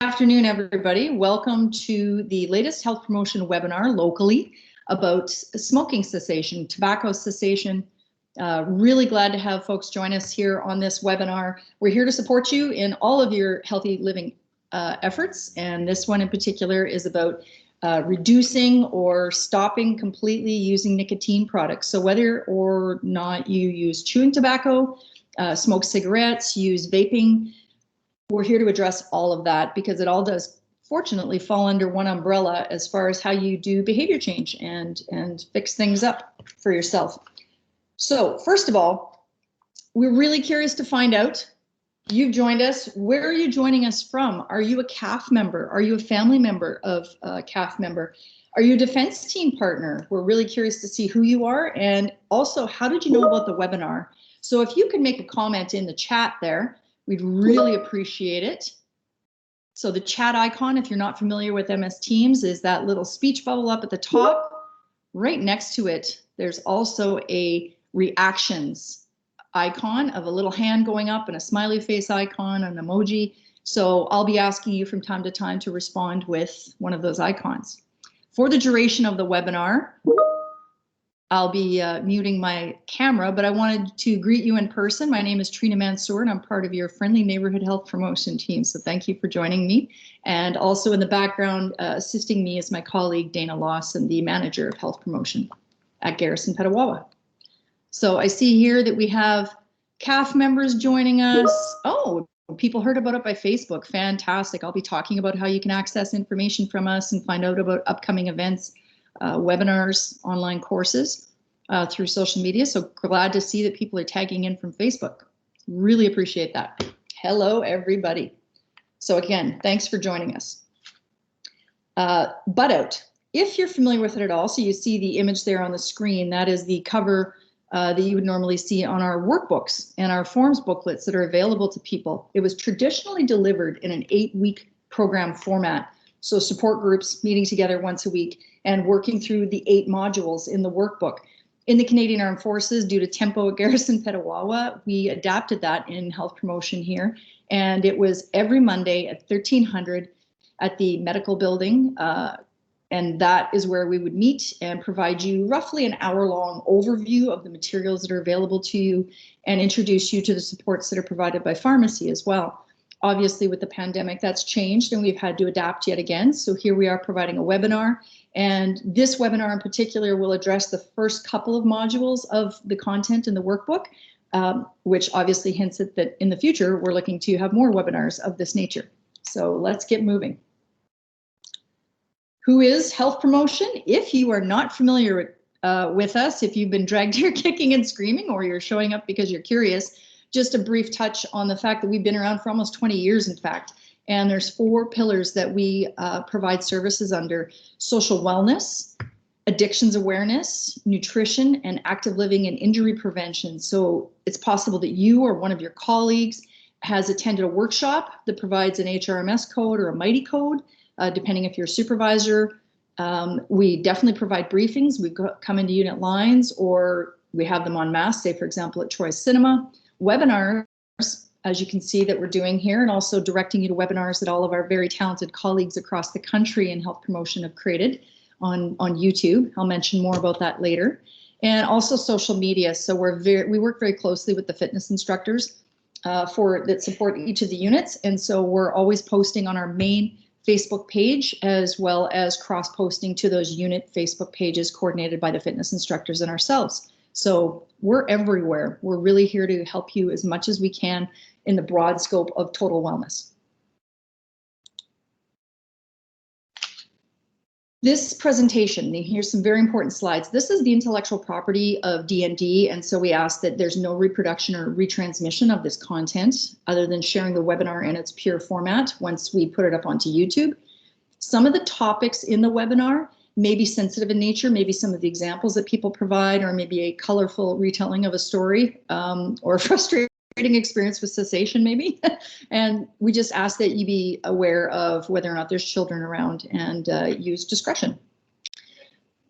afternoon, everybody. Welcome to the latest health promotion webinar locally about smoking cessation, tobacco cessation. Really glad to have folks join us here on this webinar. We're here to support you in all of your healthy living efforts, and this one in particular is about reducing or stopping completely using nicotine products. So whether or not you use chewing tobacco, smoke cigarettes, use vaping, we're here to address all of that because it all does, fortunately, fall under one umbrella as far as how you do behavior change and fix things up for yourself. So first of all, we're really curious to find out, you've joined us, where are you joining us from? Are you a CAF member? Are you a family member of a CAF member? Are you a defense team partner? We're really curious to see who you are, and also how did you know about the webinar? So if you could make a comment in the chat there, we'd really appreciate it. So the chat icon, if you're not familiar with MS Teams, is that little speech bubble up at the top. Right next to it, there's also a reactions icon of a little hand going up and a smiley face icon, an emoji. So I'll be asking you from time to time to respond with one of those icons. For the duration of the webinar, I'll be muting my camera, but I wanted to greet you in person. My name is Trina Mansour, and I'm part of your friendly neighborhood health promotion team. So thank you for joining me. And also in the background, assisting me is my colleague, Dana Lawson, the manager of health promotion at Garrison Petawawa. So I see here that we have CAF members joining us. Oh, people heard about it by Facebook. Fantastic. I'll be talking about how you can access information from us and find out about upcoming events, webinars, online courses through social media. So glad to see that people are tagging in from Facebook. Really appreciate that. Hello, everybody. So again, thanks for joining us. Butt Out, if you're familiar with it at all, so you see the image there on the screen, that is the cover that you would normally see on our workbooks and our forms booklets that are available to people. It was traditionally delivered in an 8-week program format. So support groups meeting together once a week and working through the 8 modules in the workbook. In the Canadian Armed Forces, due to tempo at Garrison Petawawa, we adapted that in health promotion here. And it was every Monday at 1300 at the medical building. And that is where we would meet and provide you roughly an hour-long overview of the materials that are available to you and introduce you to the supports that are provided by pharmacy as well. Obviously, with the pandemic, that's changed and we've had to adapt yet again. So here we are providing a webinar. And this webinar in particular will address the first couple of modules of the content in the workbook, which obviously hints at that in the future, we're looking to have more webinars of this nature. So let's get moving. Who is health promotion? If you are not familiar with us, if you've been dragged here kicking and screaming, or you're showing up because you're curious, just a brief touch on the fact that we've been around for almost 20 years, in fact. And there's 4 pillars that we provide services under: social wellness, addictions awareness, nutrition, and active living and injury prevention. So it's possible that you or one of your colleagues has attended a workshop that provides an HRMS code or a MIghty code, depending if you're a supervisor. We definitely provide briefings. We've come into unit lines, or we have them en masse, say, for example, at Troy Cinema. Webinars, as you can see that we're doing here, and also directing you to webinars that all of our very talented colleagues across the country in health promotion have created on YouTube. I'll mention more about that later. And also social media. So we work very closely with the fitness instructors that support each of the units. And so we're always posting on our main Facebook page, as well as cross-posting to those unit Facebook pages coordinated by the fitness instructors and ourselves. So we're everywhere. We're really here to help you as much as we can in the broad scope of total wellness. This presentation, here's some very important slides. This is the intellectual property of DND, and so we ask that there's no reproduction or retransmission of this content other than sharing the webinar in its pure format once we put it up onto YouTube. Some of the topics in the webinar may be sensitive in nature, maybe some of the examples that people provide, or maybe a colorful retelling of a story, or a frustrating experience with cessation maybe. And we just ask that you be aware of whether or not there's children around and use discretion.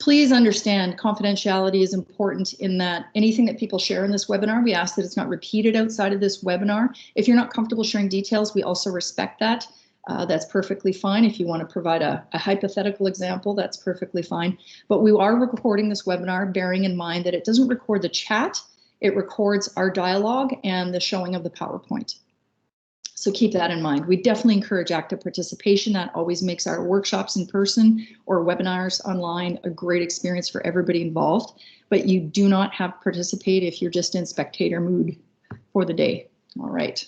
Please understand confidentiality is important in that anything that people share in this webinar, we ask that it's not repeated outside of this webinar. If you're not comfortable sharing details, we also respect that. that's perfectly fine. If you want to provide a hypothetical example, that's perfectly fine. But we are recording this webinar, bearing in mind that it doesn't record the chat, it records our dialogue and the showing of the PowerPoint. So keep that in mind. We definitely encourage active participation. That always makes our workshops in person or webinars online a great experience for everybody involved. But you do not have to participate if you're just in spectator mood for the day. All right.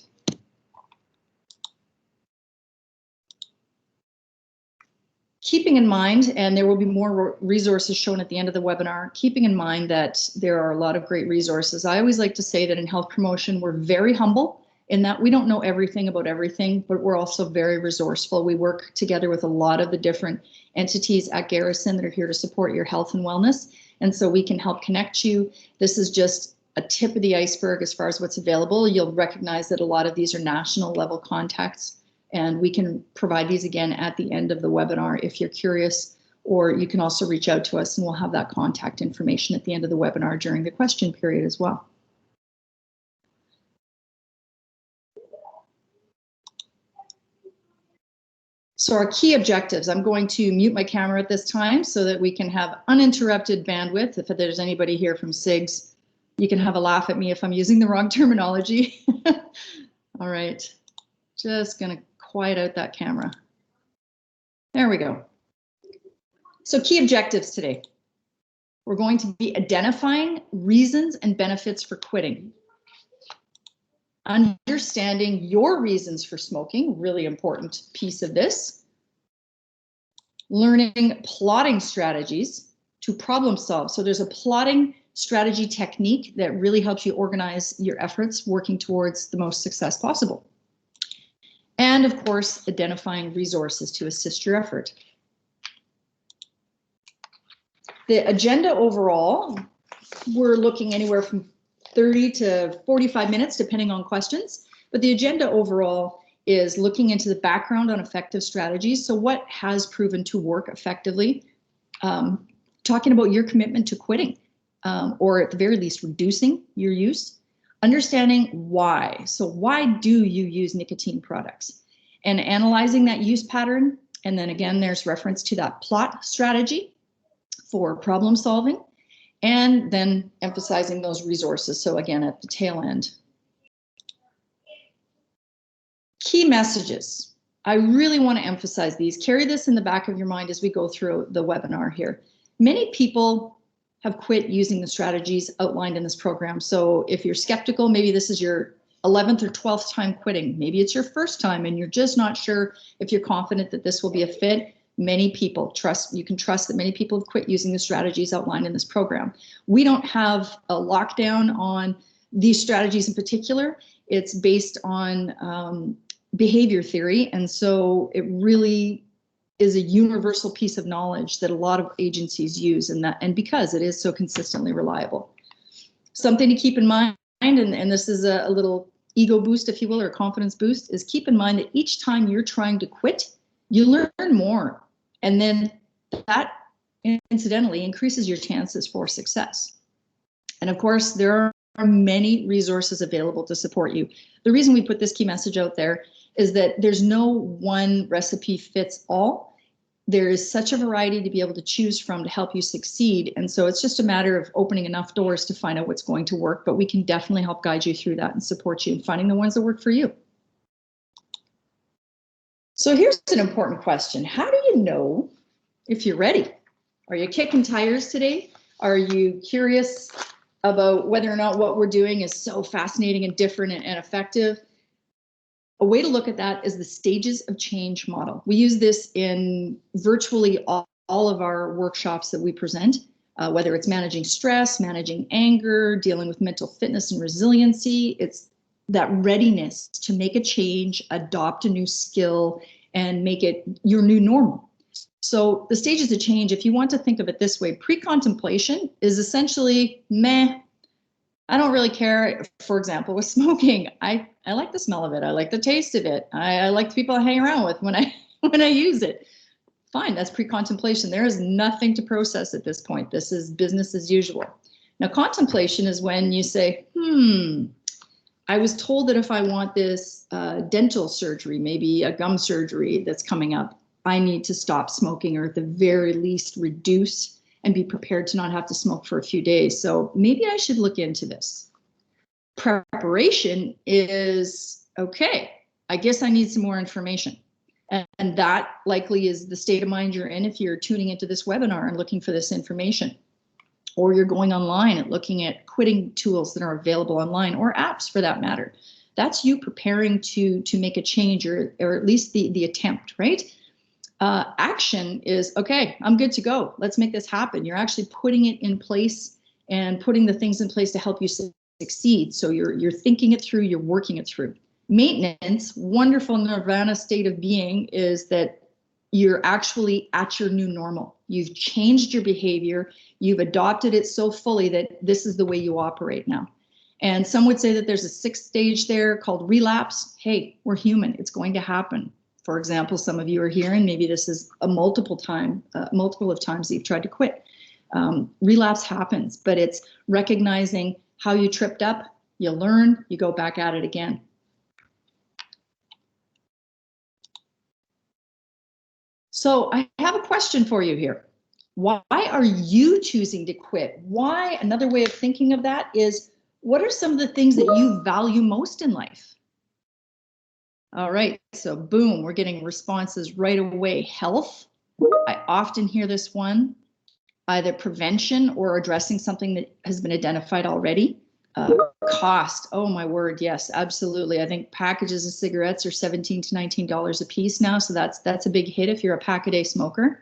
Keeping in mind, and there will be more resources shown at the end of the webinar, keeping in mind that there are a lot of great resources. I always like to say that in health promotion, we're very humble in that we don't know everything about everything, but we're also very resourceful. We work together with a lot of the different entities at Garrison that are here to support your health and wellness. And so we can help connect you. This is just a tip of the iceberg as far as what's available. You'll recognize that a lot of these are national level contacts, and we can provide these again at the end of the webinar if you're curious, or you can also reach out to us and we'll have that contact information at the end of the webinar during the question period as well. So our key objectives, I'm going to mute my camera at this time so that we can have uninterrupted bandwidth. If there's anybody here from SIGS, you can have a laugh at me if I'm using the wrong terminology. All right, just gonna quiet out that camera. There we go. So key objectives today. We're going to be identifying reasons and benefits for quitting. Understanding your reasons for smoking, really important piece of this. Learning plotting strategies to problem solve. So there's a plotting strategy technique that really helps you organize your efforts working towards the most success possible. And of course, identifying resources to assist your effort. The agenda overall, we're looking anywhere from 30 to 45 minutes, depending on questions. But the agenda overall is looking into the background on effective strategies. So what has proven to work effectively? Talking about your commitment to quitting, or at the very least, reducing your use. Understanding why. So why do you use nicotine products? And analyzing that use pattern. And then again, there's reference to that plot strategy for problem solving. And then emphasizing those resources. So again, at the tail end. Key messages. I really want to emphasize these. Carry this in the back of your mind as we go through the webinar here. Many people have quit using the strategies outlined in this program. So if you're skeptical, maybe this is your 11th or 12th time quitting. Maybe it's your first time and you're just not sure if you're confident that this will be a fit. Many people you can trust that many people have quit using the strategies outlined in this program. We don't have a lockdown on these strategies in particular. It's based on behavior theory. And so it really is a universal piece of knowledge that a lot of agencies use, and because it is so consistently reliable. Something to keep in mind, and this is a little ego boost, if you will, or confidence boost, is keep in mind that each time you're trying to quit, you learn more. And then that incidentally increases your chances for success. And of course, there are many resources available to support you. The reason we put this key message out there is that there's no one recipe fits all. There is such a variety to be able to choose from to help you succeed. And so it's just a matter of opening enough doors to find out what's going to work, but we can definitely help guide you through that and support you in finding the ones that work for you. So here's an important question. How do you know if you're ready? Are you kicking tires today? Are you curious about whether or not what we're doing is so fascinating and different and effective? A way to look at that is the stages of change model. We use this in virtually all of our workshops that we present, whether it's managing stress, managing anger, dealing with mental fitness and resiliency. It's that readiness to make a change, adopt a new skill, and make it your new normal. So the stages of change, if you want to think of it this way, pre-contemplation is essentially meh. I don't really care. For example, with smoking, I like the smell of it. I like the taste of it. I like the people I hang around with when I use it. Fine, that's pre-contemplation. There is nothing to process at this point. This is business as usual. Now, contemplation is when you say, I was told that if I want this dental surgery, maybe a gum surgery that's coming up, I need to stop smoking, or at the very least reduce and be prepared to not have to smoke for a few days. So maybe I should look into this. Preparation is, okay, I guess I need some more information. And that likely is the state of mind you're in if you're tuning into this webinar and looking for this information. Or you're going online and looking at quitting tools that are available online, or apps for that matter. That's you preparing to make a change, or at least the attempt, right? Action is, okay, I'm good to go. Let's make this happen. You're actually putting it in place and putting the things in place to help you succeed. So you're thinking it through, you're working it through. Maintenance, wonderful nirvana state of being, is that you're actually at your new normal. You've changed your behavior. You've adopted it so fully that this is the way you operate now. And some would say that there's a 6th stage there called relapse. Hey, we're human. It's going to happen. For example, some of you are here, and maybe this is a multiple of times that you've tried to quit. Relapse happens, but it's recognizing how you tripped up. You learn, you go back at it again. So I have a question for you here. Why are you choosing to quit? Why? Another way of thinking of that is, what are some of the things that you value most in life? All right, so boom, we're getting responses right away. Health, I often hear this one, either prevention or addressing something that has been identified already. Cost, oh my word, yes, absolutely. I think packages of cigarettes are $17 to $19 a piece now, so that's a big hit if you're a pack-a-day smoker.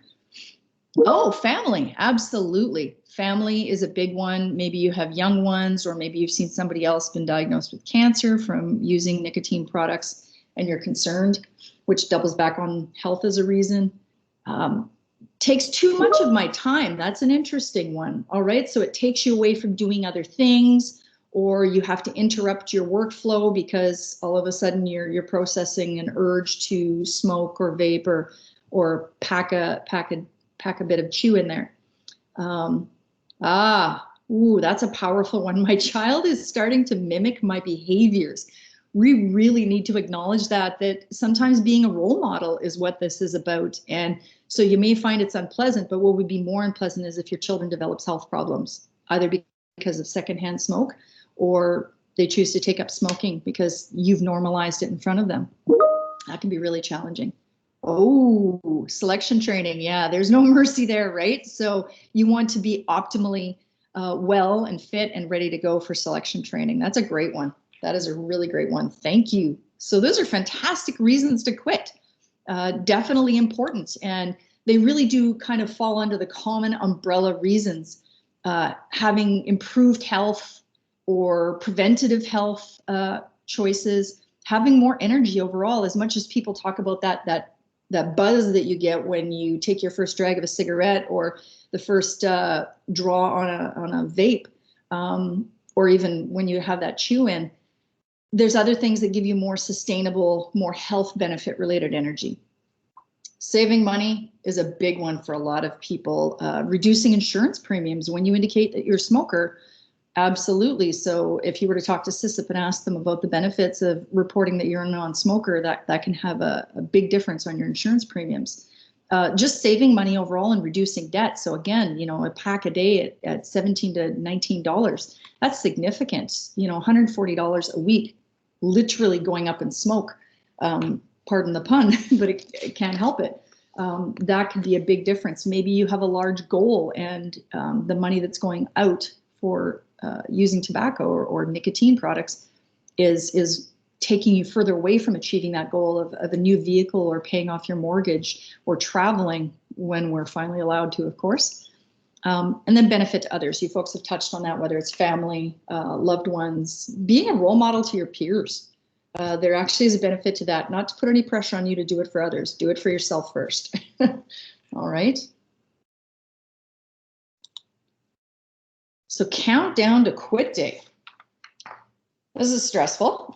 Oh, family, absolutely. Family is a big one. Maybe you have young ones, or maybe you've seen somebody else been diagnosed with cancer from using nicotine products and you're concerned, which doubles back on health as a reason. Takes too much of my time. That's an interesting one. All right, so it takes you away from doing other things, or you have to interrupt your workflow because all of a sudden you're processing an urge to smoke or vape or pack a bit of chew in there. That's a powerful one. My child is starting to mimic my behaviors. We really need to acknowledge that sometimes being a role model is what this is about. And so you may find it's unpleasant, but what would be more unpleasant is if your children develops health problems, either because of secondhand smoke, or they choose to take up smoking because you've normalized it in front of them. That can be really challenging. Oh, selection training. Yeah, there's no mercy there, right? So you want to be optimally well and fit and ready to go for selection training. That's a great one. That is a really great one. Thank you. So those are fantastic reasons to quit. Definitely important. And they really do kind of fall under the common umbrella reasons. Having improved health or preventative health choices, having more energy overall. As much as people talk about that buzz that you get when you take your first drag of a cigarette, or the first draw on a vape, or even when you have that chew in, there's other things that give you more sustainable, more health benefit related energy. Saving money is a big one for a lot of people. Reducing insurance premiums when you indicate that you're a smoker. Absolutely. So if you were to talk to CISIP and ask them about the benefits of reporting that you're a non-smoker, that can have a big difference on your insurance premiums. Just saving money overall and reducing debt. So again, a pack a day at $17 to $19, that's significant. $140 a week, literally going up in smoke. Pardon the pun, but it can't help it. That could be a big difference. Maybe you have a large goal, and the money that's going out for using tobacco or nicotine products is taking you further away from achieving that goal of a new vehicle, or paying off your mortgage, or traveling when we're finally allowed to, of course. And then benefit to others. You folks have touched on that, whether it's family, loved ones, being a role model to your peers. There actually is a benefit to that. Not to put any pressure on you to do it for others. Do it for yourself first. All right. So countdown to quit day. This is stressful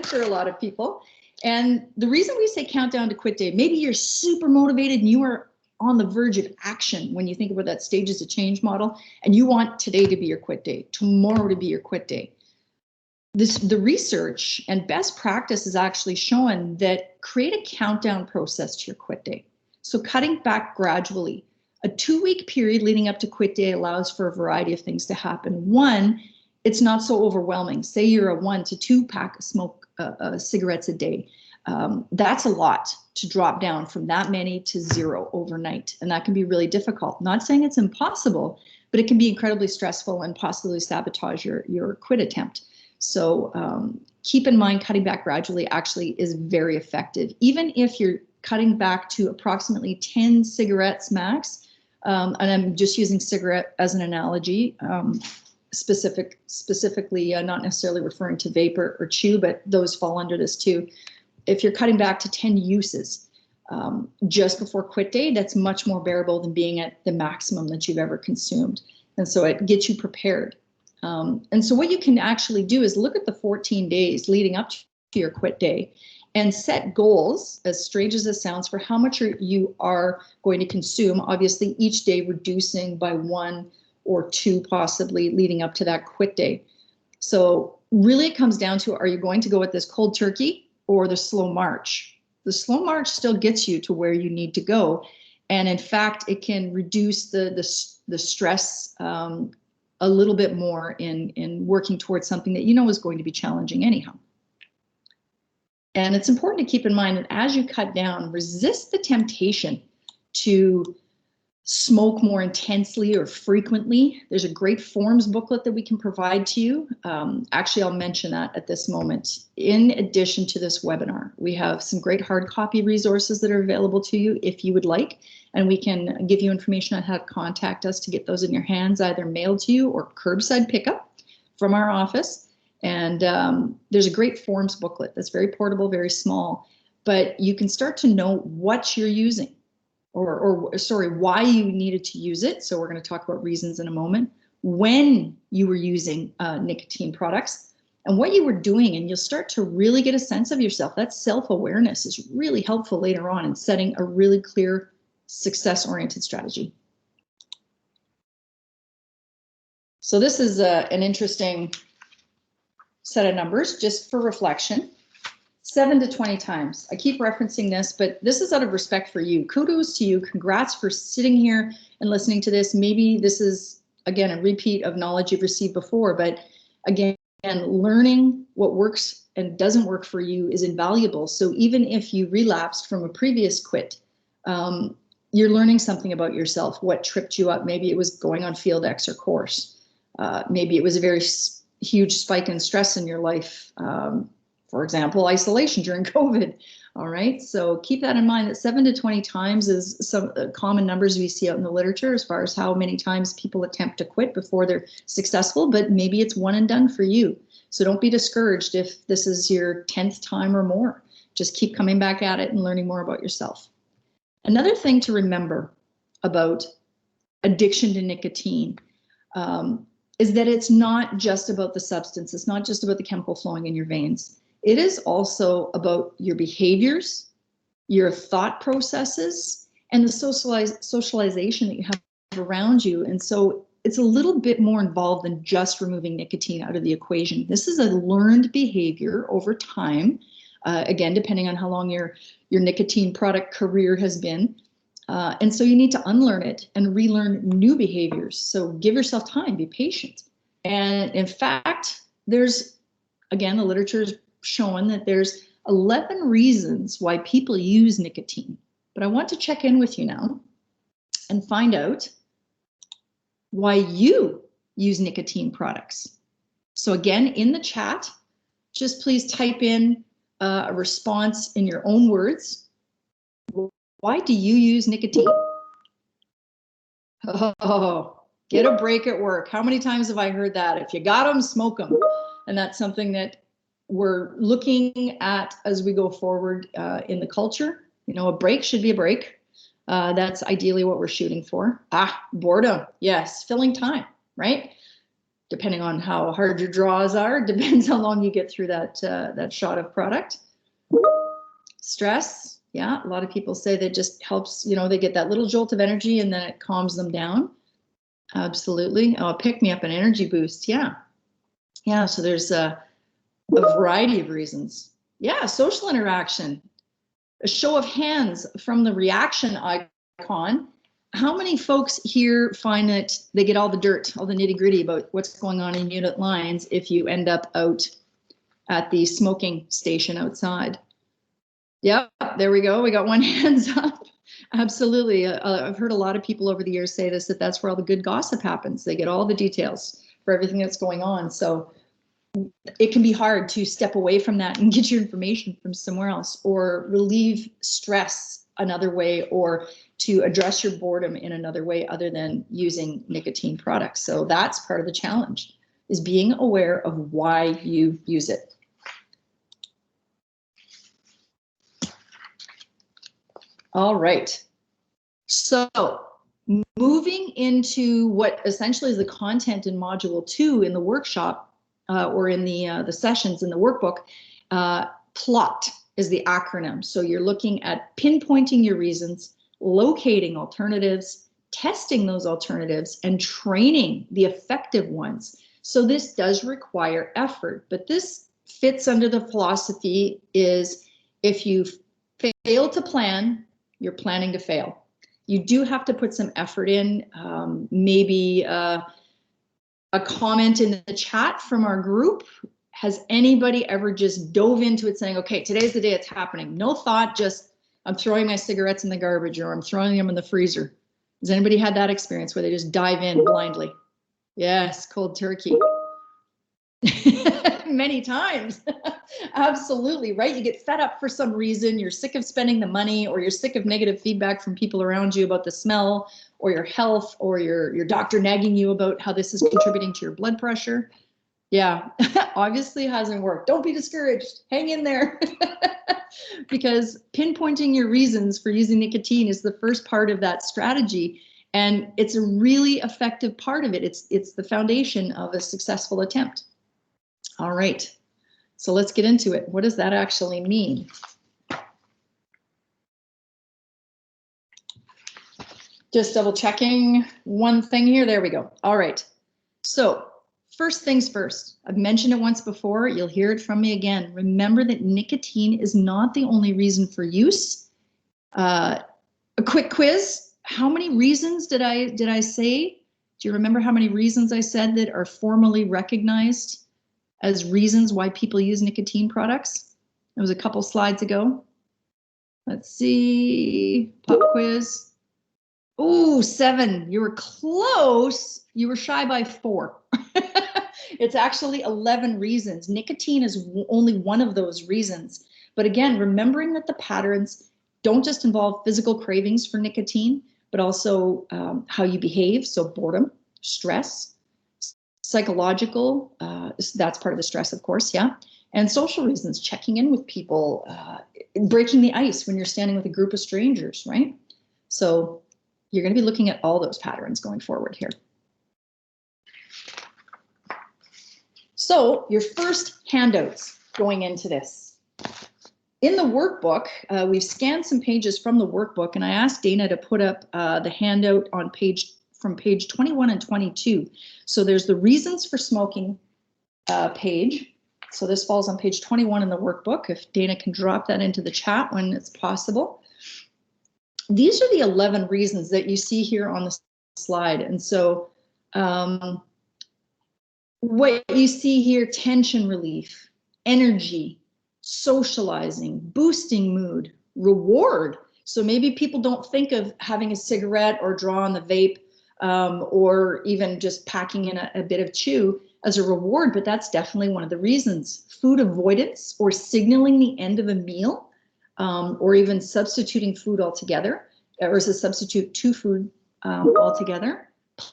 for a lot of people. And the reason we say countdown to quit day, maybe you're super motivated and you are on the verge of action when you think about that stages of change model, and you want today to be your quit day, tomorrow to be your quit day. the research and best practice is actually showing that create a countdown process to your quit day. So cutting back gradually. A 2-week period leading up to quit day allows for a variety of things to happen. One, it's not so overwhelming. Say you're a 1 to 2 pack of cigarettes a day. That's a lot to drop down from that many to 0 overnight. And that can be really difficult. Not saying it's impossible, but it can be incredibly stressful and possibly sabotage your quit attempt. So keep in mind, cutting back gradually actually is very effective. Even if you're cutting back to approximately 10 cigarettes max, and I'm just using cigarette as an analogy, specifically not necessarily referring to vape or chew, but those fall under this too. If you're cutting back to 10 uses just before quit day, that's much more bearable than being at the maximum that you've ever consumed. And so it gets you prepared. And so what you can actually do is look at the 14 days leading up to your quit day and set goals, as strange as this sounds, for how much you are going to consume, obviously each day reducing by 1 or 2 possibly leading up to that quit day. So really it comes down to, are you going to go with this cold turkey or the slow march? The slow march still gets you to where you need to go. And in fact, it can reduce the stress a little bit more in working towards something that you know is going to be challenging anyhow. And it's important to keep in mind that as you cut down, resist the temptation to smoke more intensely or frequently. There's a great forms booklet that we can provide to you. Actually, I'll mention that at this moment. In addition to this webinar, we have some great hard copy resources that are available to you if you would like, and we can give you information on how to contact us to get those in your hands, either mailed to you or curbside pickup from our office. And there's a great forms booklet that's very portable, very small, but you can start to know what you're using. Or sorry, why you needed to use it. So we're going to talk about reasons in a moment. When you were using nicotine products and what you were doing, and you'll start to really get a sense of yourself. That self-awareness is really helpful later on in setting a really clear, success-oriented strategy. So this is an interesting set of numbers just for reflection. 7 to 20 times. I keep referencing this, but this is out of respect for you. Kudos to you. Congrats for sitting here and listening to this. Maybe this is, again, a repeat of knowledge you've received before, but again, learning what works and doesn't work for you is invaluable. So even if you relapsed from a previous quit, you're learning something about yourself, what tripped you up. Maybe it was going on field X or course. Maybe it was a very huge spike in stress in your life. For example, isolation during COVID. All right, so keep that in mind, that 7 to 20 times is some common numbers we see out in the literature as far as how many times people attempt to quit before they're successful, but maybe it's one and done for you. So don't be discouraged if this is your 10th time or more. Just keep coming back at it and learning more about yourself. Another thing to remember about addiction to nicotine is that it's not just about the substance. It's not just about the chemical flowing in your veins. It is also about your behaviors, your thought processes, and the socialization that you have around you. And so it's a little bit more involved than just removing nicotine out of the equation. This is a learned behavior over time, again, depending on how long your nicotine product career has been. And so you need to unlearn it and relearn new behaviors. So give yourself time, be patient. And in fact, there's, again, the literature is showing that there's 11 reasons why people use nicotine. But I want to check in with you now and find out why you use nicotine products. So again, in the chat, just please type in a response in your own words. Why do you use nicotine? Oh, get a break at work. How many times have I heard that? If you got them, smoke them. And that's something that we're looking at as we go forward in the culture. You know, a break should be a break. That's ideally what we're shooting for. Boredom. Yes, filling time, right? Depending on how hard your draws are, depends how long you get through that shot of product. Stress. Yeah, a lot of people say that just helps, you know, they get that little jolt of energy and then it calms them down. Absolutely. Oh, pick me up, an energy boost. Yeah. Yeah. So there's A variety of reasons. Yeah, social interaction. A show of hands from the reaction icon. How many folks here find that they get all the dirt, all the nitty gritty about what's going on in unit lines if you end up out at the smoking station outside? Yep, there we go. We got one hands up. Absolutely. I've heard a lot of people over the years say this, that that's where all the good gossip happens. They get all the details for everything that's going on. So it can be hard to step away from that and get your information from somewhere else, or relieve stress another way, or to address your boredom in another way other than using nicotine products. So that's part of the challenge, is being aware of why you use it. All right. So moving into what essentially is the content in module 2 in the workshop, or in the sessions in the workbook. PLOT is the acronym. So you're looking at pinpointing your reasons, locating alternatives, testing those alternatives, and training the effective ones. So this does require effort, but this fits under the philosophy is, if you fail to plan, you're planning to fail. You do have to put some effort in, maybe a comment in the chat from our group. Has anybody ever just dove into it saying, okay, today's the day it's happening? No thought, just I'm throwing my cigarettes in the garbage, or I'm throwing them in the freezer. Has anybody had that experience where they just dive in blindly? Yes, cold turkey. Many times. Absolutely, right? You get fed up for some reason. You're sick of spending the money, or you're sick of negative feedback from people around you about the smell, or your health, or your doctor nagging you about how this is contributing to your blood pressure. Yeah, obviously hasn't worked. Don't be discouraged. Hang in there. Because pinpointing your reasons for using nicotine is the first part of that strategy. And it's a really effective part of it. It's the foundation of a successful attempt. All right, so let's get into it. What does that actually mean? Just double checking one thing here. There we go. All right. So first things first, I've mentioned it once before. You'll hear it from me again. Remember that nicotine is not the only reason for use. A quick quiz. How many reasons did I say? Do you remember how many reasons I said that are formally recognized as reasons why people use nicotine products? It was a couple slides ago. Let's see, pop quiz. Oh, 7, you were close. You were shy by 4. It's actually 11 reasons. Nicotine is only one of those reasons. But again, remembering that the patterns don't just involve physical cravings for nicotine, but also how you behave. So boredom, stress, psychological, that's part of the stress, of course, yeah. And social reasons, checking in with people, breaking the ice when you're standing with a group of strangers, right? So you're going to be looking at all those patterns going forward here. So your first handouts going into this. In the workbook, we've scanned some pages from the workbook, and I asked Dana to put up the handout on from page 21 and 22. So there's the reasons for smoking page. So this falls on page 21 in the workbook. If Dana can drop that into the chat when it's possible. These are the 11 reasons that you see here on the slide. And so what you see here: tension relief, energy, socializing, boosting mood, reward. So maybe people don't think of having a cigarette or draw on the vape, or even just packing in a bit of chew as a reward, but that's definitely one of the reasons. Food avoidance, or signaling the end of a meal, or even substituting food altogether, or as a substitute to food altogether.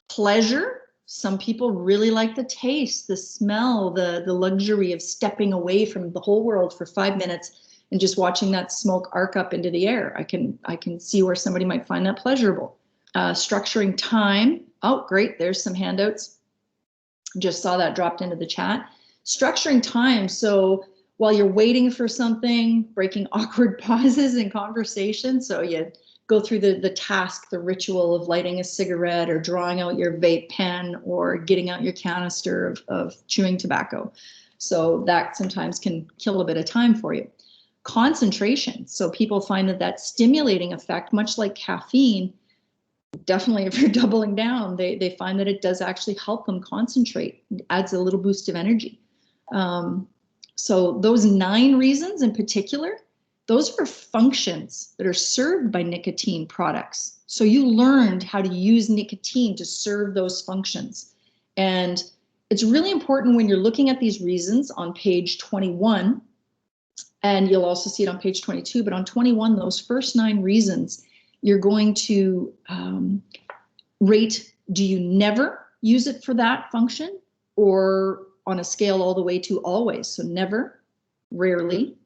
Pleasure. Some people really like the taste, the smell, the luxury of stepping away from the whole world for 5 minutes and just watching that smoke arc up into the air. I can see where somebody might find that pleasurable. Structuring time. Oh, great. There's some handouts. Just saw that dropped into the chat. Structuring time. So while you're waiting for something, breaking awkward pauses in conversation. So you go through the task, the ritual of lighting a cigarette, or drawing out your vape pen, or getting out your canister of chewing tobacco. So that sometimes can kill a bit of time for you. Concentration. So people find that stimulating effect, much like caffeine, definitely if you're doubling down, they find that it does actually help them concentrate. It adds a little boost of energy. So those 9 reasons in particular, those are functions that are served by nicotine products. So you learned how to use nicotine to serve those functions. And it's really important when you're looking at these reasons on page 21, and you'll also see it on page 22, but on 21, those first 9 reasons, you're going to rate, do you never use it for that function, or on a scale all the way to always? So never, rarely,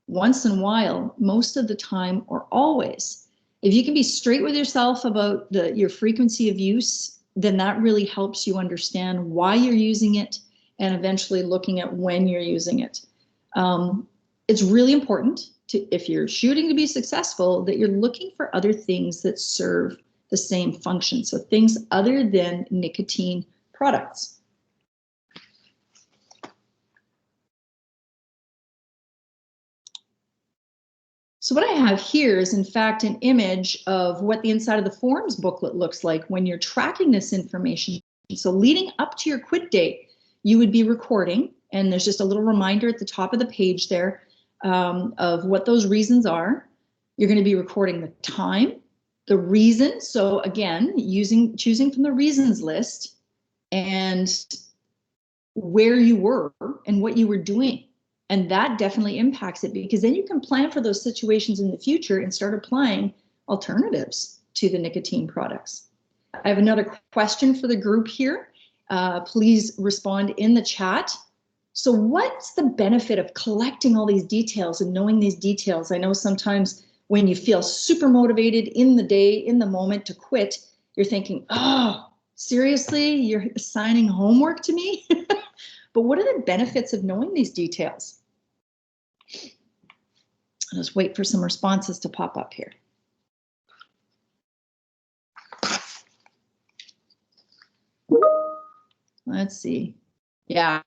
once in a while, most of the time, or always. If you can be straight with yourself about your frequency of use, then that really helps you understand why you're using it and eventually looking at when you're using it. It's really important to, if you're shooting to be successful, that you're looking for other things that serve the same function. So things other than nicotine products. So what I have here is in fact an image of what the inside of the forms booklet looks like when you're tracking this information. So leading up to your quit date, you would be recording, and there's just a little reminder at the top of the page there of what those reasons are. You're going to be recording the time, the reason. So again, choosing from the reasons list, and where you were and what you were doing. And that definitely impacts it, because then you can plan for those situations in the future and start applying alternatives to the nicotine products. I have another question for the group here. Please respond in the chat. So what's the benefit of collecting all these details and knowing these details? I know sometimes when you feel super motivated in the day, in the moment to quit, you're thinking, oh, seriously, you're assigning homework to me? But what are the benefits of knowing these details? I'll just wait for some responses to pop up here. Let's see. Yeah,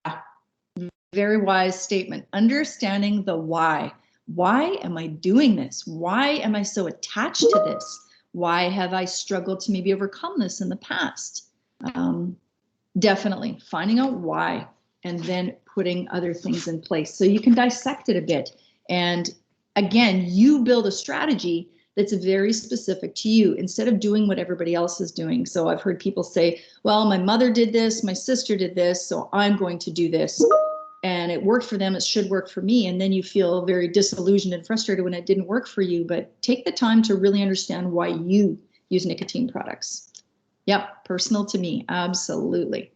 very wise statement. Understanding the why. Why am I doing this? Why am I so attached to this? Why have I struggled to maybe overcome this in the past? Definitely finding out why, and then putting other things in place so you can dissect it a bit. And again, you build a strategy that's very specific to you instead of doing what everybody else is doing. So I've heard people say, well, my mother did this, my sister did this, so I'm going to do this. And it worked for them, it should work for me. And then you feel very disillusioned and frustrated when it didn't work for you. But take the time to really understand why you use nicotine products. Yep, personal to me, absolutely.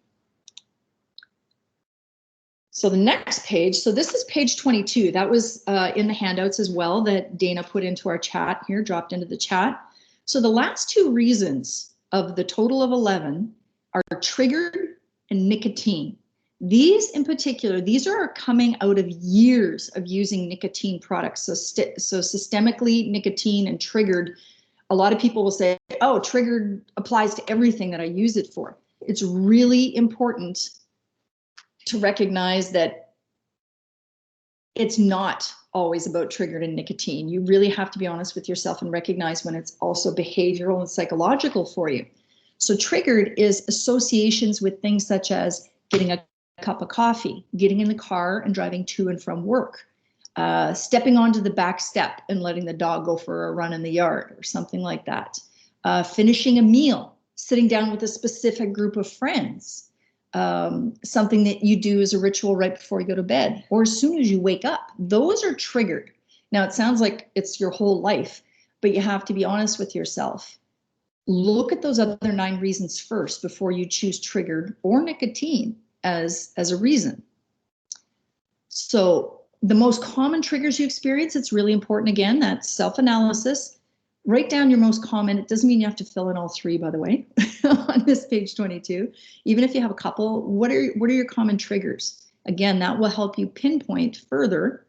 So the next page, so this is page 22. That was in the handouts as well that Dana put into our chat here, dropped into the chat. So the last 2 reasons of the total of 11 are triggered and nicotine. These in particular, these are coming out of years of using nicotine products. So systemically nicotine and triggered, a lot of people will say, oh, triggered applies to everything that I use it for. It's really important to recognize that it's not always about triggered and nicotine. You really have to be honest with yourself and recognize when it's also behavioral and psychological for you. So triggered is associations with things such as getting a cup of coffee, getting in the car and driving to and from work, stepping onto the back step and letting the dog go for a run in the yard or something like that. Finishing a meal, sitting down with a specific group of friends, something that you do as a ritual right before you go to bed or as soon as you wake up. Those are triggered. Now, it sounds like it's your whole life, but you have to be honest with yourself. Look at those other 9 reasons first before you choose triggered or nicotine as a reason. So the most common triggers you experience, it's really important, again, that's self-analysis. Write down your most common. It doesn't mean you have to fill in all 3, by the way, on this page 22. Even if you have a couple, what are your common triggers? Again, that will help you pinpoint further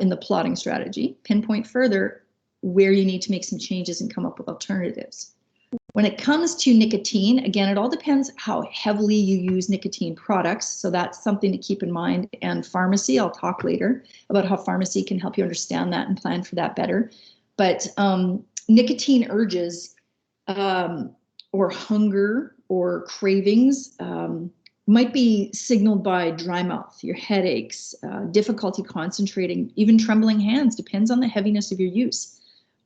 in the plotting strategy, pinpoint further where you need to make some changes and come up with alternatives. When it comes to nicotine, again, it all depends how heavily you use nicotine products. So that's something to keep in mind. And pharmacy, I'll talk later about how pharmacy can help you understand that and plan for that better. But nicotine urges or hunger or cravings might be signaled by dry mouth, your headaches, difficulty concentrating, even trembling hands, depends on the heaviness of your use.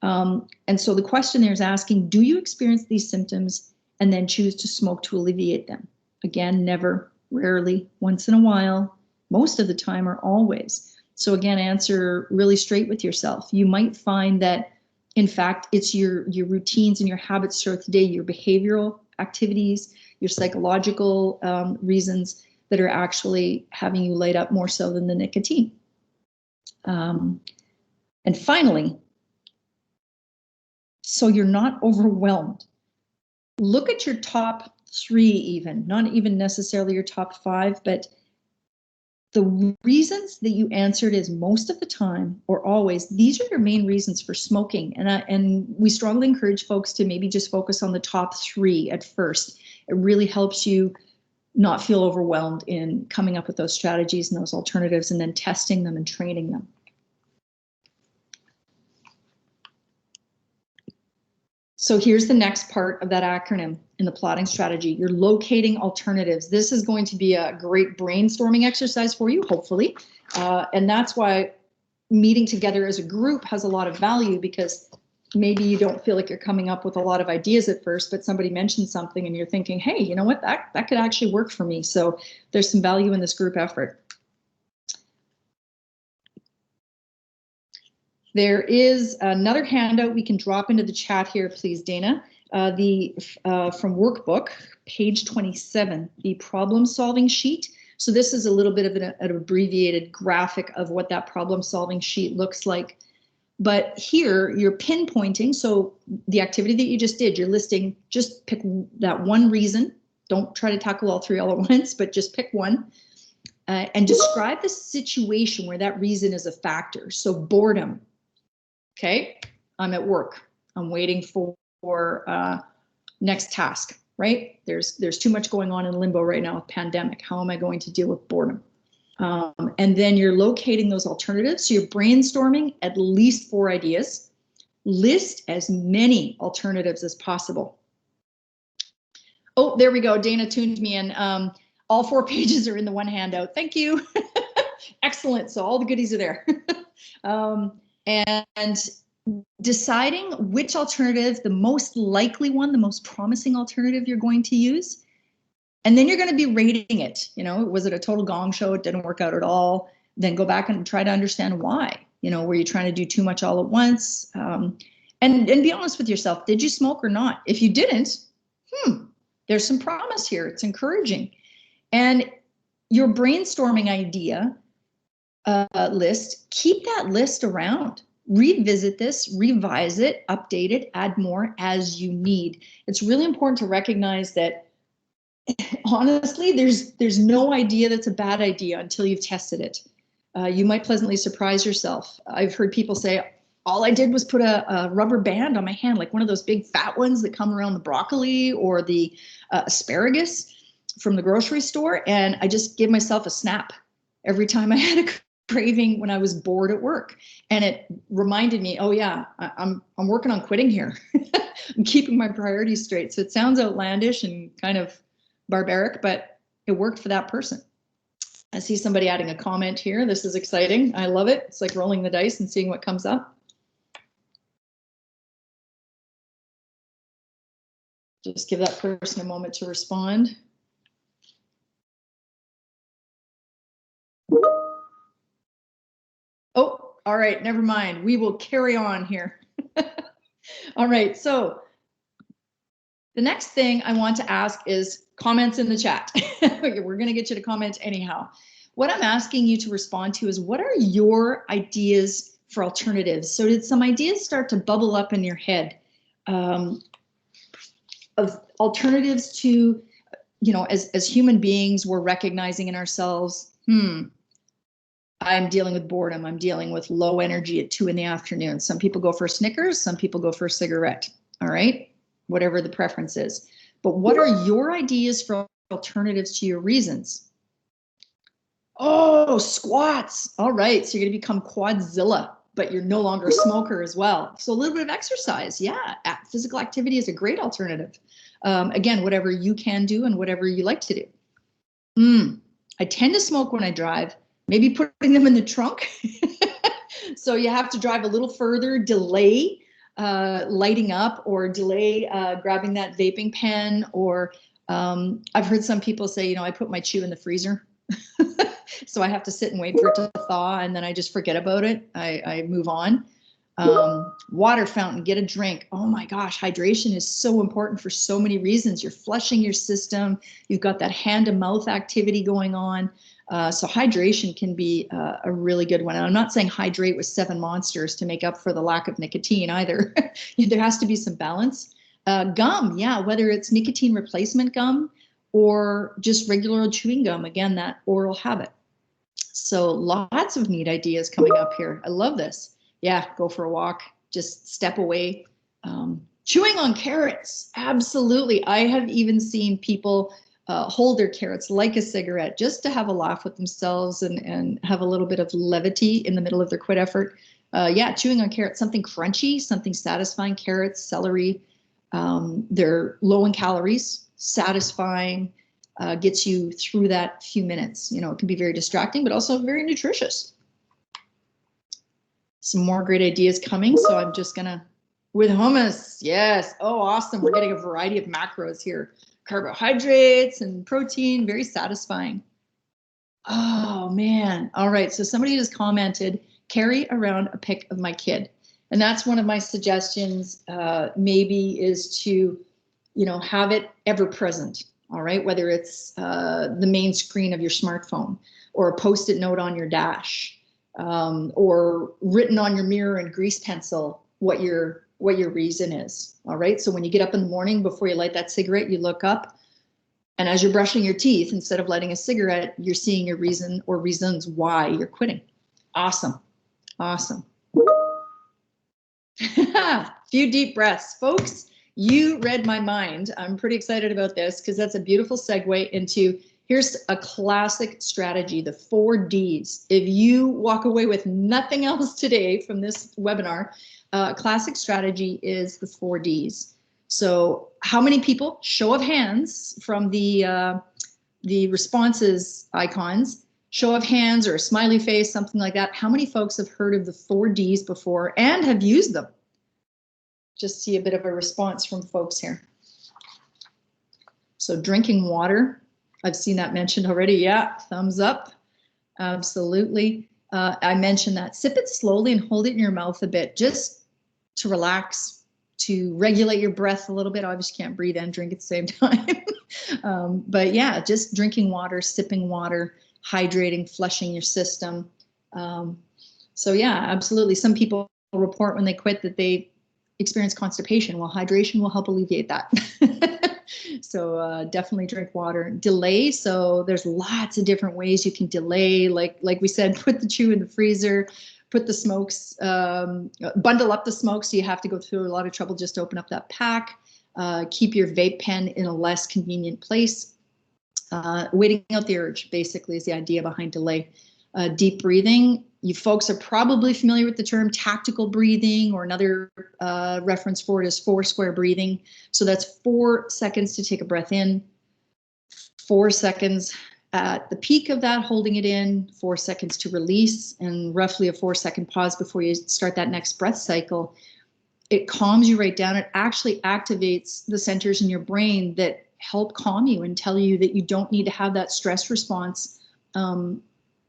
And so the question there is asking, do you experience these symptoms and then choose to smoke to alleviate them? Again, never, rarely, once in a while, most of the time, or always. So again, answer really straight with yourself. You might find that, in fact, it's your routines and your habits throughout the day, your behavioral activities, your psychological reasons that are actually having you light up more so than the nicotine. And finally, so you're not overwhelmed, look at your top 3 even, not even necessarily your top 5, but the reasons that you answered is most of the time or always, these are your main reasons for smoking. And we strongly encourage folks to maybe just focus on the top 3 at first. It really helps you not feel overwhelmed in coming up with those strategies and those alternatives and then testing them and training them. So here's the next part of that acronym in the plotting strategy. You're locating alternatives. This is going to be a great brainstorming exercise for you, hopefully. And that's why meeting together as a group has a lot of value, because maybe you don't feel like you're coming up with a lot of ideas at first, but somebody mentioned something and you're thinking, hey, you know what, that could actually work for me. So there's some value in this group effort. There is another handout we can drop into the chat here, please, Dana. From workbook, page 27, the problem-solving sheet. So this is a little bit of an abbreviated graphic of what that problem-solving sheet looks like. But here you're pinpointing, so the activity that you just did, you're listing, just pick that one reason. Don't try to tackle all 3 all at once, but just pick one. And describe the situation where that reason is a factor. So boredom. Okay, I'm at work. I'm waiting for next task, right? There's too much going on in limbo right now with pandemic. How am I going to deal with boredom? And then you're locating those alternatives. So you're brainstorming at least 4 ideas. List as many alternatives as possible. Oh, there we go. Dana tuned me in. All 4 pages are in the one handout. Thank you. Excellent. So all the goodies are there. And deciding which alternative, the most likely one, the most promising alternative you're going to use. And then you're going to be rating it. You know, was it a total gong show? It didn't work out at all. Then go back and try to understand why. You know, were you trying to do too much all at once? And be honest with yourself. Did you smoke or not? If you didn't, there's some promise here. It's encouraging. And your brainstorming idea list, keep that list around. Revisit this, revise it, update it, add more as you need. It's really important to recognize that, honestly, there's no idea that's a bad idea until you've tested it. You might pleasantly surprise yourself. I've heard people say, all I did was put a rubber band on my hand, like one of those big fat ones that come around the broccoli or the asparagus from the grocery store, and I just gave myself a snap every time I had a craving when I was bored at work. And it reminded me, oh yeah, I'm working on quitting here. I'm keeping my priorities straight. So it sounds outlandish and kind of barbaric, but it worked for that person. I see somebody adding a comment here. This is exciting. I love it. It's like rolling the dice and seeing what comes up. Just give that person a moment to respond. Oh, all right, never mind. We will carry on here. All right, so the next thing I want to ask is comments in the chat. We're going to get you to comment anyhow. What I'm asking you to respond to is, what are your ideas for alternatives? So did some ideas start to bubble up in your head of alternatives to, you know, as human beings, we're recognizing in ourselves, I'm dealing with boredom. I'm dealing with low energy at 2 in the afternoon. Some people go for a Snickers. Some people go for a cigarette. All right. whatever the preference is. But what are your ideas for alternatives to your reasons? Oh, squats. All right. So you're going to become quadzilla, but you're no longer a smoker as well. So a little bit of exercise. Yeah. Physical activity is a great alternative. Again, whatever you can do and whatever you like to do. I tend to smoke when I drive, maybe putting them in the trunk. So you have to drive a little further, delay lighting up, or delay grabbing that vaping pen. Or I've heard some people say, I put my chew in the freezer. So I have to sit and wait for it to thaw, and then I just forget about it. I move on. Water fountain, get a drink. Oh my gosh, hydration is so important for so many reasons. You're flushing your system. You've got that hand to mouth activity going on. So hydration can be a really good one. And I'm not saying hydrate with 7 Monsters to make up for the lack of nicotine either. There has to be some balance. Gum, yeah, whether it's nicotine replacement gum or just regular chewing gum, again, that oral habit. So lots of neat ideas coming up here. I love this. Yeah, go for a walk, just step away. Chewing on carrots, absolutely. I have even seen people hold their carrots like a cigarette just to have a laugh with themselves and have a little bit of levity in the middle of their quit effort. Yeah, chewing on carrots, something crunchy, something satisfying. Carrots, celery, they're low in calories, satisfying, gets you through that few minutes. It can be very distracting, but also very nutritious. Some more great ideas coming. So I'm just gonna, with hummus, yes. Oh, awesome. We're getting a variety of macros here. Carbohydrates and protein, very satisfying. Oh man. All right. So somebody just commented, carry around a pic of my kid. And that's one of my suggestions, maybe, is to, have it ever present. All right. Whether it's the main screen of your smartphone, or a Post-it note on your dash, or written on your mirror in grease pencil, what your reason is. All right. So when you get up in the morning, before you light that cigarette, you look up, and as you're brushing your teeth, instead of lighting a cigarette, you're seeing your reason or reasons why you're quitting. Awesome. Awesome. Few deep breaths, folks. You read my mind. I'm pretty excited about this because that's a beautiful segue into, here's a classic strategy, the 4 Ds. If you walk away with nothing else today from this webinar, classic strategy is the 4 Ds. So how many people, show of hands from the responses icons, show of hands or a smiley face, something like that. How many folks have heard of the 4 Ds before and have used them? Just see a bit of a response from folks here. So drinking water, I've seen that mentioned already. Yeah, thumbs up. Absolutely. I mentioned that. Sip it slowly and hold it in your mouth a bit, just to relax, to regulate your breath a little bit. Obviously, you can't breathe and drink at the same time. But yeah, just drinking water, sipping water, hydrating, flushing your system. So yeah, absolutely. Some people report when they quit that they experience constipation. Well, hydration will help alleviate that. So definitely drink water. Delay. So there's lots of different ways you can delay. Like we said, put the chew in the freezer, put the smokes, bundle up the smokes. So you have to go through a lot of trouble just to open up that pack. Keep your vape pen in a less convenient place. Waiting out the urge, basically, is the idea behind delay. Deep breathing. You folks are probably familiar with the term tactical breathing, or another reference for it is 4 square breathing. So that's 4 seconds to take a breath in, 4 seconds at the peak of that, holding it in, 4 seconds to release, and roughly a 4-second pause before you start that next breath cycle. It calms you right down. It actually activates the centers in your brain that help calm you and tell you that you don't need to have that stress response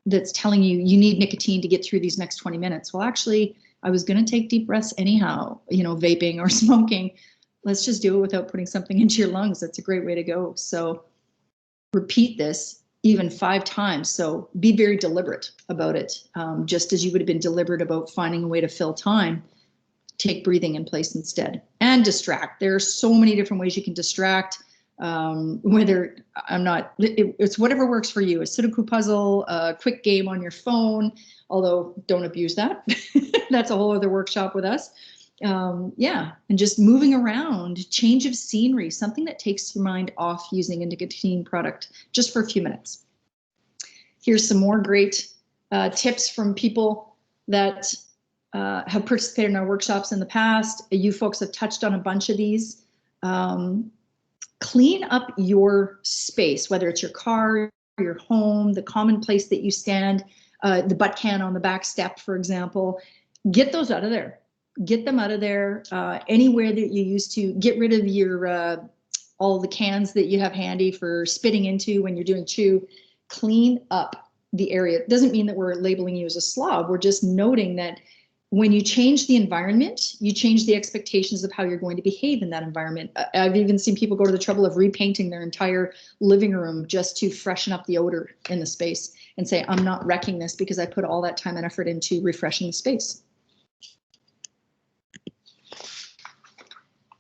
that's telling you need nicotine to get through these next 20 minutes. Well, actually, I was going to take deep breaths anyhow, vaping or smoking. Let's just do it without putting something into your lungs. That's a great way to go. So repeat this even 5 times. So be very deliberate about it. Just as you would have been deliberate about finding a way to fill time, take breathing in place instead. And distract. There are so many different ways you can distract. It's whatever works for you. A Sudoku puzzle, a quick game on your phone, although don't abuse that. That's a whole other workshop with us. Yeah, and just moving around, change of scenery, something that takes your mind off using a nicotine product just for a few minutes. Here's some more great tips from people that have participated in our workshops in the past. You folks have touched on a bunch of these. Clean up your space, whether it's your car, your home, the common place that you stand, the butt can on the back step, for example. Get those out of there. Get them out of there. Anywhere that you used to. Get rid of your all the cans that you have handy for spitting into when you're doing chew. Clean up the area. It doesn't mean that we're labeling you as a slob. We're just noting that when you change the environment, you change the expectations of how you're going to behave in that environment. I've even seen people go to the trouble of repainting their entire living room just to freshen up the odor in the space and say, I'm not wrecking this because I put all that time and effort into refreshing the space.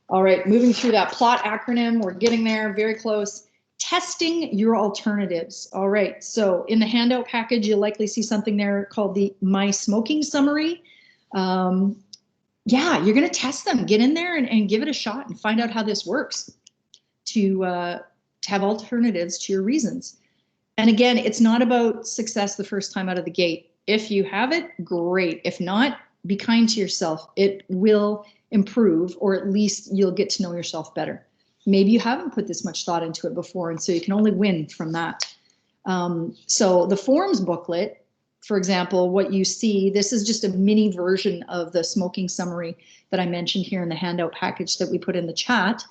All right, moving through that plot acronym, we're getting there, very close. Testing your alternatives. All right, so in the handout package, you'll likely see something there called the My Smoking Summary. Yeah, you're going to test them. Get in there and give it a shot and find out how this works to have alternatives to your reasons. And again, it's not about success the first time out of the gate. If you have it, great. If not, be kind to yourself. It will improve, or at least you'll get to know yourself better. Maybe you haven't put this much thought into it before, and so you can only win from that. So the forms booklet, for example, what you see, this is just a mini version of the smoking summary that I mentioned here in the handout package that we put in the chat.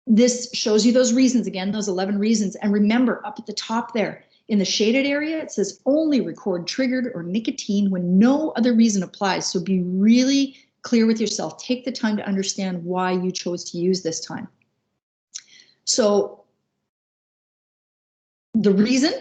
This shows you those reasons again, those 11 reasons. And remember, up at the top there, in the shaded area, it says only record triggered or nicotine when no other reason applies. So be really clear with yourself. Take the time to understand why you chose to use this time. So the reason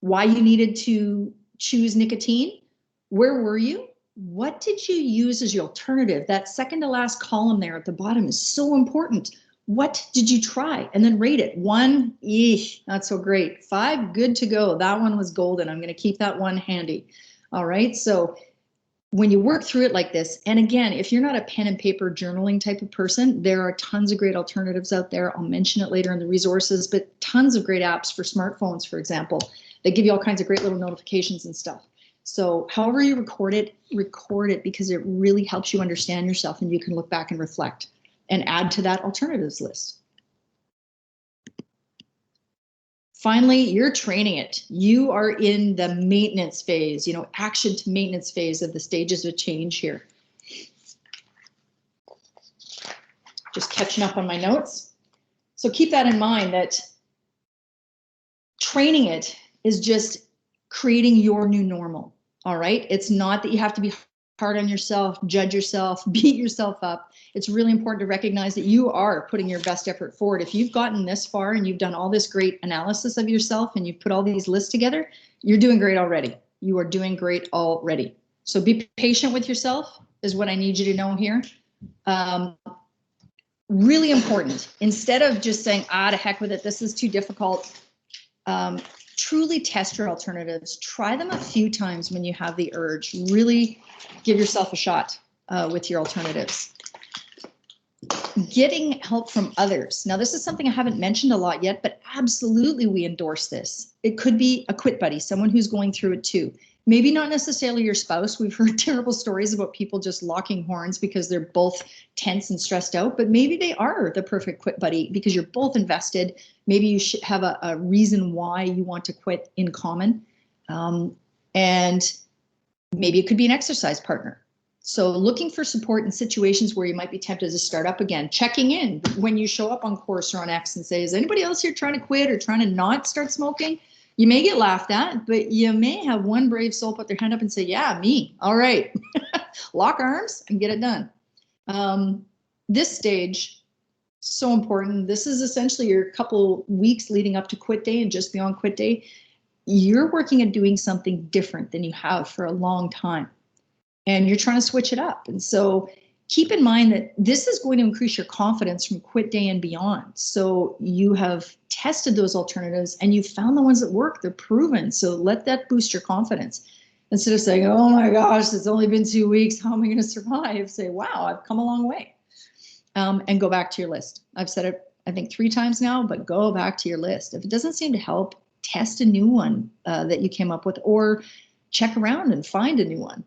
why you needed to choose nicotine, where were you? What did you use as your alternative? That second to last column there at the bottom is so important. What did you try? And then rate it. 1, eesh, not so great. 5, good to go. That one was golden. I'm going to keep that one handy. All right. So when you work through it like this, and again, if you're not a pen and paper journaling type of person, there are tons of great alternatives out there. I'll mention it later in the resources, but tons of great apps for smartphones, for example, that give you all kinds of great little notifications and stuff. So however you record it because it really helps you understand yourself, and you can look back and reflect and add to that alternatives list. Finally, you're training it. You are in the maintenance phase, action to maintenance phase of the stages of change here. Just catching up on my notes. So keep that in mind, that training it is just creating your new normal. All right. It's not that you have to be hard on yourself, judge yourself, beat yourself up. It's really important to recognize that you are putting your best effort forward. If you've gotten this far and you've done all this great analysis of yourself and you've put all these lists together, you're doing great already. You are doing great already. So be patient with yourself is what I need you to know here. Really important. Instead of just saying, to heck with it, this is too difficult. Truly test your alternatives. Try them a few times when you have the urge. Really give yourself a shot with your alternatives. Getting help from others. Now, this is something I haven't mentioned a lot yet, but absolutely we endorse this. It could be a quit buddy, someone who's going through it too. Maybe not necessarily your spouse. We've heard terrible stories about people just locking horns because they're both tense and stressed out, but maybe they are the perfect quit buddy because you're both invested. Maybe you should have a reason why you want to quit in common. And maybe it could be an exercise partner. So looking for support in situations where you might be tempted to start up again, checking in when you show up on course or on X and say, is anybody else here trying to quit or trying to not start smoking? You may get laughed at, but you may have one brave soul put their hand up and say, yeah, me. All right. Lock arms and get it done. This stage, so important. This is essentially your couple weeks leading up to quit day and just beyond quit day. You're working at doing something different than you have for a long time. And you're trying to switch it up. And so keep in mind that this is going to increase your confidence from quit day and beyond. So you have tested those alternatives and you found the ones that work. They're proven. So let that boost your confidence. Instead of saying, oh my gosh, it's only been 2 weeks, how am I going to survive? Say, wow, I've come a long way. And go back to your list. I've said it, I think 3 times now, but go back to your list. If it doesn't seem to help, test a new one that you came up with, or check around and find a new one.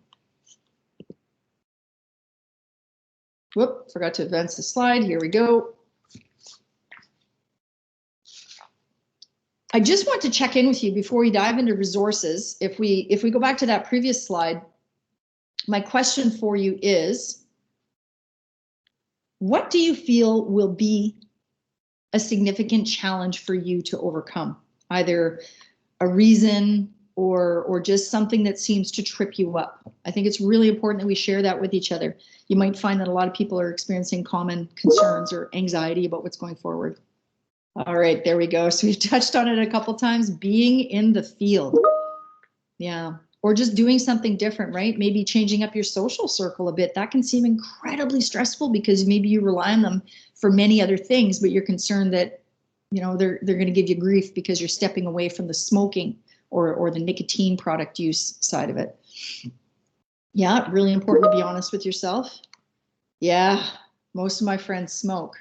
Whoop, forgot to advance the slide. Here we go. I just want to check in with you before we dive into resources. If we go back to that previous slide, my question for you is, what do you feel will be a significant challenge for you to overcome? Either a reason or just something that seems to trip you up. I think it's really important that we share that with each other. You might find that a lot of people are experiencing common concerns or anxiety about what's going forward. All right, there we go. So we've touched on it a couple times, being in the field. Yeah, or just doing something different, right? Maybe changing up your social circle a bit. That can seem incredibly stressful because maybe you rely on them for many other things, but you're concerned that, you know, they're going to give you grief because you're stepping away from the smoking or the nicotine product use side of it. Yeah, really important to be honest with yourself. Yeah, most of my friends smoke.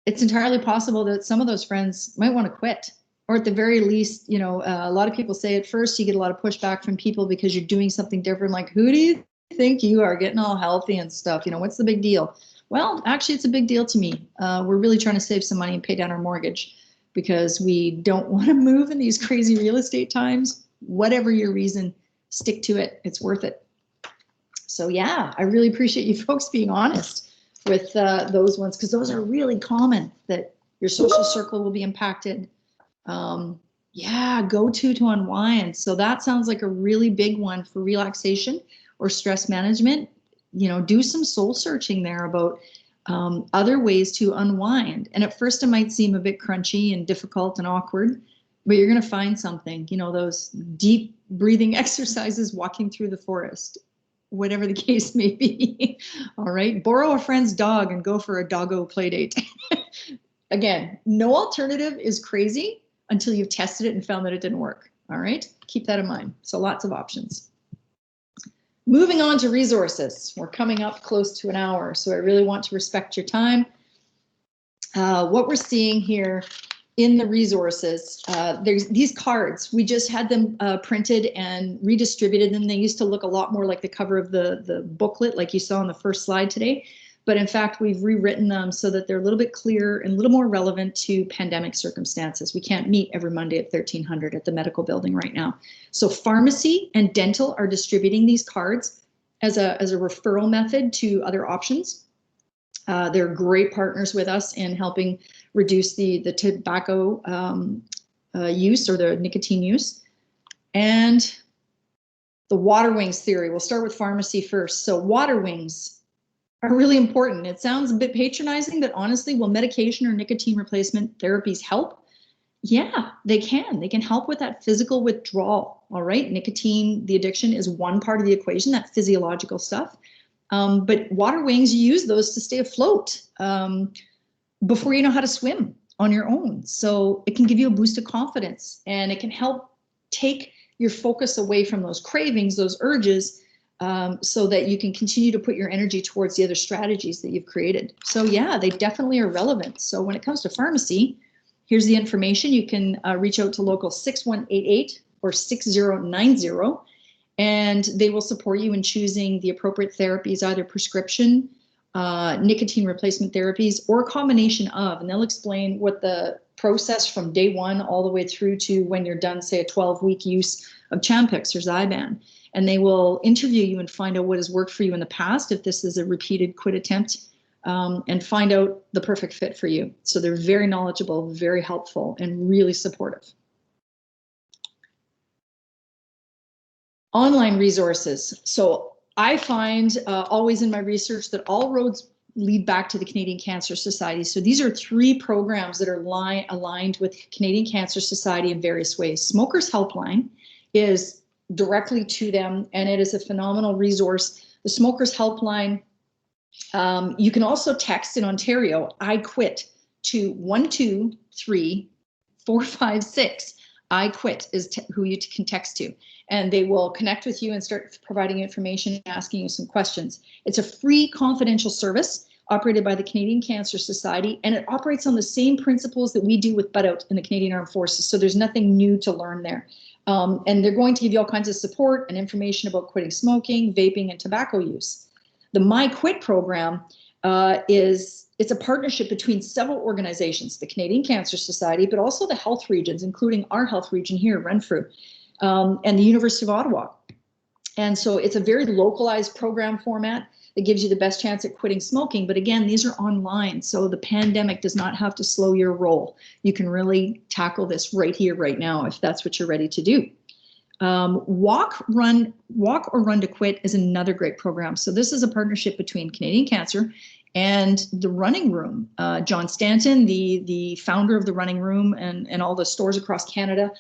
It's entirely possible that some of those friends might want to quit, or at the very least, you know, a lot of people say at first you get a lot of pushback from people because you're doing something different. Like, who do you think you are, getting all healthy and stuff? You know, what's the big deal? Well, actually, it's a big deal to me. We're really trying to save some money and pay down our mortgage because we don't want to move in these crazy real estate times. Whatever your reason, stick to it. It's worth it. So yeah, I really appreciate you folks being honest with those ones, because those are really common, that your social circle will be impacted. Yeah, to unwind. So that sounds like a really big one for relaxation or stress management. You know, do some soul searching there about other ways to unwind. And at first it might seem a bit crunchy and difficult and awkward, but you're going to find something, you know, those deep breathing exercises, walking through the forest, whatever the case may be. All right, borrow a friend's dog and go for a doggo play date. Again, no alternative is crazy until you've tested it and found that it didn't work. All right, keep that in mind. So lots of options. Moving on to resources. We're coming up close to an hour, so I really want to respect your time. What we're seeing here in the resources, there's these cards. We just had them printed and redistributed, and they used to look a lot more like the cover of the booklet, like you saw on the first slide today. But in fact, we've rewritten them so that they're a little bit clearer and a little more relevant to pandemic circumstances. We can't meet every Monday at 1300 at the medical building right now. So pharmacy and dental are distributing these cards as a referral method to other options. They're great partners with us in helping reduce the tobacco use or the nicotine use. And the water wings theory. We'll start with pharmacy first. So water wings are really important. It sounds a bit patronizing, but honestly, will medication or nicotine replacement therapies help? Yeah, they can. They can help with that physical withdrawal. All right, nicotine, the addiction, is one part of the equation, that physiological stuff. But water wings, you use those to stay afloat before you know how to swim on your own. So it can give you a boost of confidence, and it can help take your focus away from those cravings, those urges, so that you can continue to put your energy towards the other strategies that you've created. So yeah, they definitely are relevant. So when it comes to pharmacy, here's the information. You can reach out to local 6188 or 6090, and they will support you in choosing the appropriate therapies, either prescription, nicotine replacement therapies, or a combination of, and they'll explain what the process from day one all the way through to when you're done, say a 12-week use of Champix or Zyban. And they will interview you and find out what has worked for you in the past, if this is a repeated quit attempt, and find out the perfect fit for you. So they're very knowledgeable, very helpful, and really supportive. Online resources. So I find always in my research that all roads lead back to the Canadian Cancer Society. So these are 3 programs that are aligned with Canadian Cancer Society in various ways. Smokers Helpline is directly to them, and it is a phenomenal resource. The Smokers Helpline, you can also text in Ontario, I quit, to 123456. I Quit is who you can text to, and they will connect with you and start providing information, asking you some questions. It's a free confidential service operated by the Canadian Cancer Society, and it operates on the same principles that we do with Butt Out in the Canadian Armed Forces. So there's nothing new to learn there. And they're going to give you all kinds of support and information about quitting smoking, vaping, and tobacco use. The My Quit program it's a partnership between several organizations, the Canadian Cancer Society, but also the health regions, including our health region here, Renfrew, and the University of Ottawa. And so it's a very localized program format that gives you the best chance at quitting smoking. But again, these are online, so the pandemic does not have to slow your roll. You can really tackle this right here, right now, if that's what you're ready to do. Walk or Run to Quit is another great program. So this is a partnership between Canadian Cancer and the Running Room. John Stanton, the founder of the Running Room and all the stores across Canada,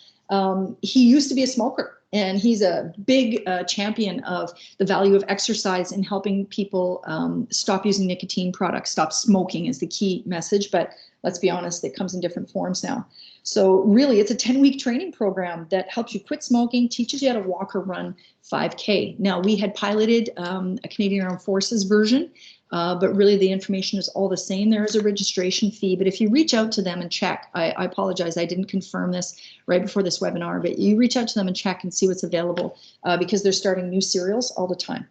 he used to be a smoker, and he's a big champion of the value of exercise in helping people stop using nicotine products. Stop smoking is the key message, but let's be honest, it comes in different forms now. So really, it's a 10-week training program that helps you quit smoking, teaches you how to walk or run 5K. Now, we had piloted a Canadian Armed Forces version, but really the information is all the same. There is a registration fee, but if you reach out to them and check, I apologize, I didn't confirm this right before this webinar, but you reach out to them and check and see what's available because they're starting new serials all the time.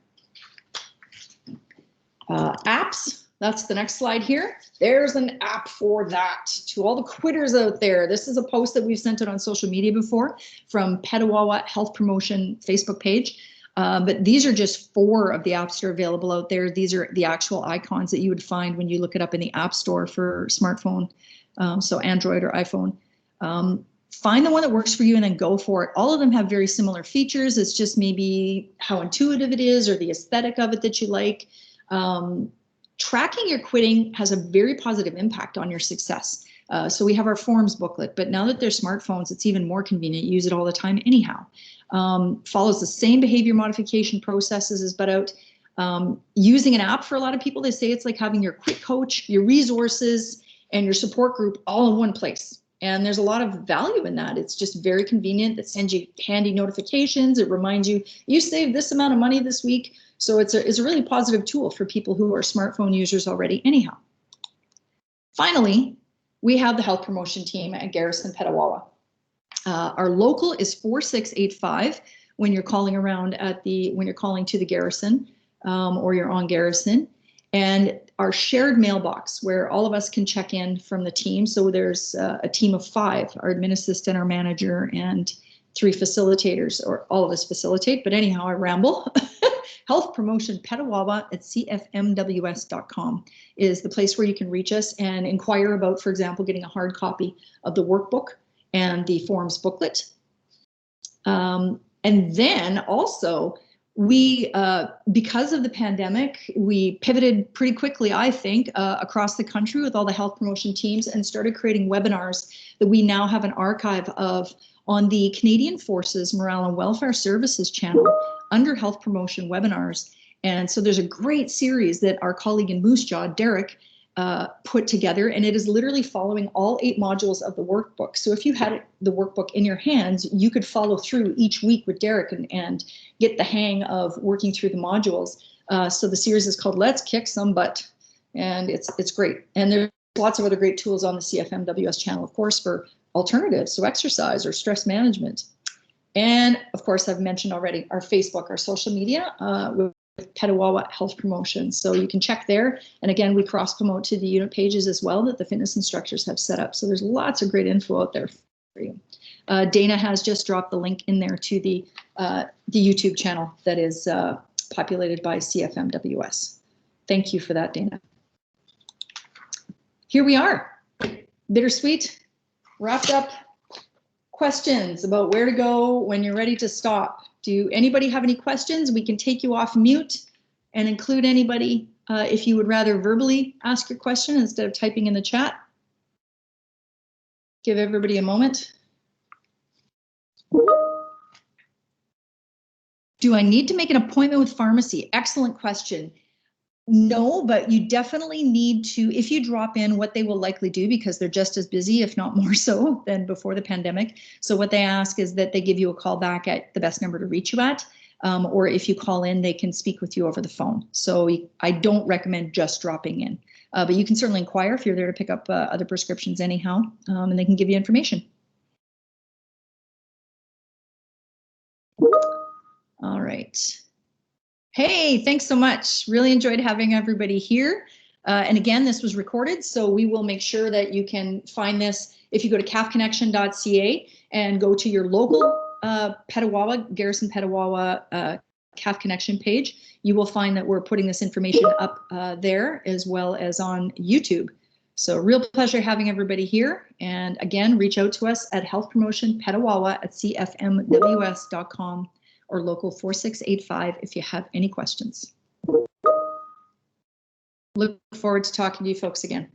Apps. That's the next slide here. There's an app for that. To all the quitters out there, this is a post that we've sent out on social media before from Petawawa Health Promotion Facebook page. But these are just 4 of the apps that are available out there. These are the actual icons that you would find when you look it up in the App Store for smartphone, so Android or iPhone. Find the one that works for you and then go for it. All of them have very similar features. It's just maybe how intuitive it is or the aesthetic of it that you like. Tracking your quitting has a very positive impact on your success. So we have our forms booklet, but now that they're smartphones, it's even more convenient. You use it all the time anyhow. Follows the same behavior modification processes as Butt Out. Using an app for a lot of people, they say it's like having your quit coach, your resources, and your support group all in one place. And there's a lot of value in that. It's just very convenient. It sends you handy notifications. It reminds you, you saved this amount of money this week. So it's a really positive tool for people who are smartphone users already anyhow. Finally, we have the health promotion team at Garrison Petawawa. Our local is 4685 when you're calling around when you're calling to the Garrison or you're on Garrison. And our shared mailbox where all of us can check in from the team. So there's a team of 5, our admin assistant, our manager, and 3 facilitators, or all of us facilitate. But anyhow, I ramble. Health Promotion Petawawa at cfmws.com is the place where you can reach us and inquire about, for example, getting a hard copy of the workbook and the forms booklet. And then also, we, because of the pandemic, we pivoted pretty quickly, I think, across the country with all the health promotion teams and started creating webinars that we now have an archive of on the Canadian Forces Morale and Welfare Services channel under health promotion webinars. And so there's a great series that our colleague in Moose Jaw, Derek, put together, and it is literally following all 8 modules of the workbook. So if you had the workbook in your hands, you could follow through each week with Derek and get the hang of working through the modules. So the series is called Let's Kick Some Butt, and it's great. And there's lots of other great tools on the CFMWS channel, of course, for alternatives, so exercise or stress management. And of course, I've mentioned already our Facebook, our social media with Petawawa Health Promotion. So you can check there. And again, we cross promote to the unit pages as well that the fitness instructors have set up. So there's lots of great info out there for you. Dana has just dropped the link in there to the YouTube channel that is populated by CFMWS. Thank you for that, Dana. Here we are, bittersweet, wrapped up. Questions about where to go when you're ready to stop. Do anybody have any questions? We can take you off mute and include anybody if you would rather verbally ask your question instead of typing in the chat. Give everybody a moment. Do I need to make an appointment with pharmacy? Excellent question. No, but you definitely need to, if you drop in, what they will likely do, because they're just as busy, if not more so, than before the pandemic. So what they ask is that they give you a call back at the best number to reach you at, or if you call in, they can speak with you over the phone. So I don't recommend just dropping in, but you can certainly inquire if you're there to pick up other prescriptions anyhow, and they can give you information. All right. Hey, thanks so much. Really enjoyed having everybody here. And again, this was recorded, so we will make sure that you can find this if you go to calfconnection.ca and go to your local Petawawa, Garrison Petawawa Calf Connection page. You will find that we're putting this information up there as well as on YouTube. So real pleasure having everybody here. And again, reach out to us at Health Promotion Petawawa at cfmws.com. or local 4685 if you have any questions. Look forward to talking to you folks again.